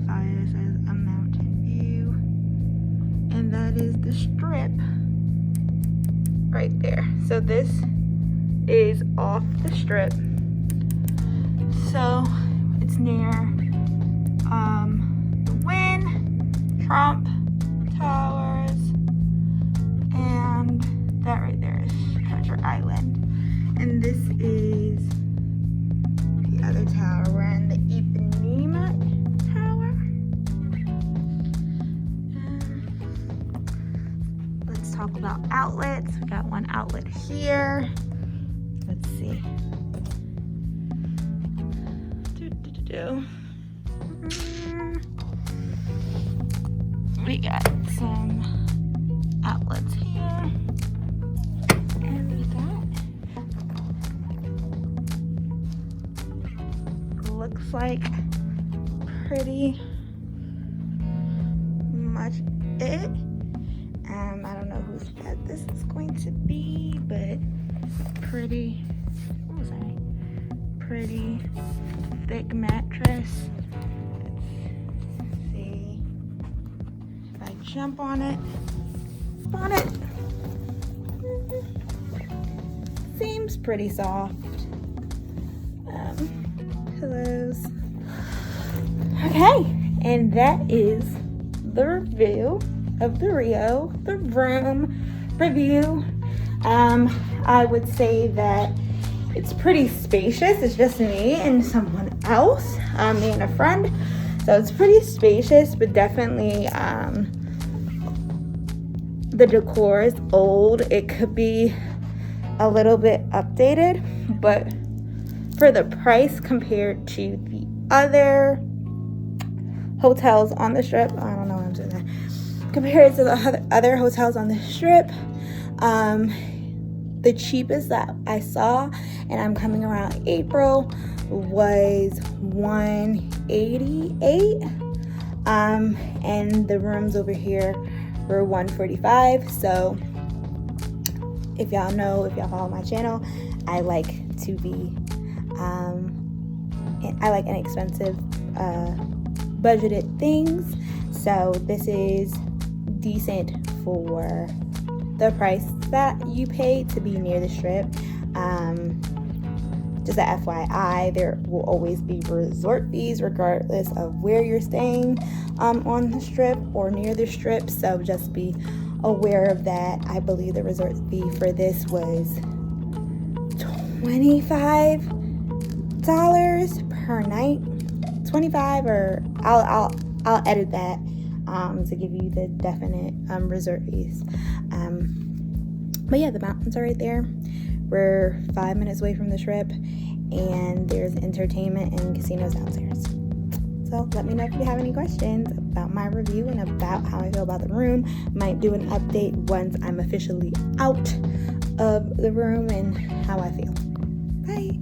qualify this as a mountain view. And that is the strip right there. So this is off the strip. So it's near the Wynn, Trump Towers, and that right there is Treasure Island. And this is the other tower. We're in the Ipanema Tower. Let's talk about outlets. We got one outlet here. Let's see. We got some outlets here. And we got, looks like pretty much it. I don't know whose bed this is going to be, but pretty, what was I? Pretty thick mattress. Let's see if I jump on it. Seems pretty soft. Pillows. Okay, and that is the review of the room review. I would say that it's pretty spacious. It's just me and someone else, me and a friend. So it's pretty spacious, but definitely the decor is old. It could be a little bit updated, but for the price compared to the other hotels on the strip, I don't know why I'm saying that. Compared to the other hotels on the strip, the cheapest that I saw, and I'm coming around April, was $188. And the rooms over here were $145. So if y'all know, if y'all follow my channel, I like to be I like inexpensive budgeted things. So this is decent for the price that you pay to be near the strip. Just a FYI, there will always be resort fees regardless of where you're staying on the strip or near the strip, so just be aware of that. I believe the resort fee for this was $25 per night. 25, or I'll edit that to give you the definite resort fees. But yeah, the mountains are right there. We're 5 minutes away from the strip, and there's entertainment and casinos downstairs. So let me know if you have any questions about my review and about how I feel about the room. Might do an update once I'm officially out of the room and how I feel. Bye.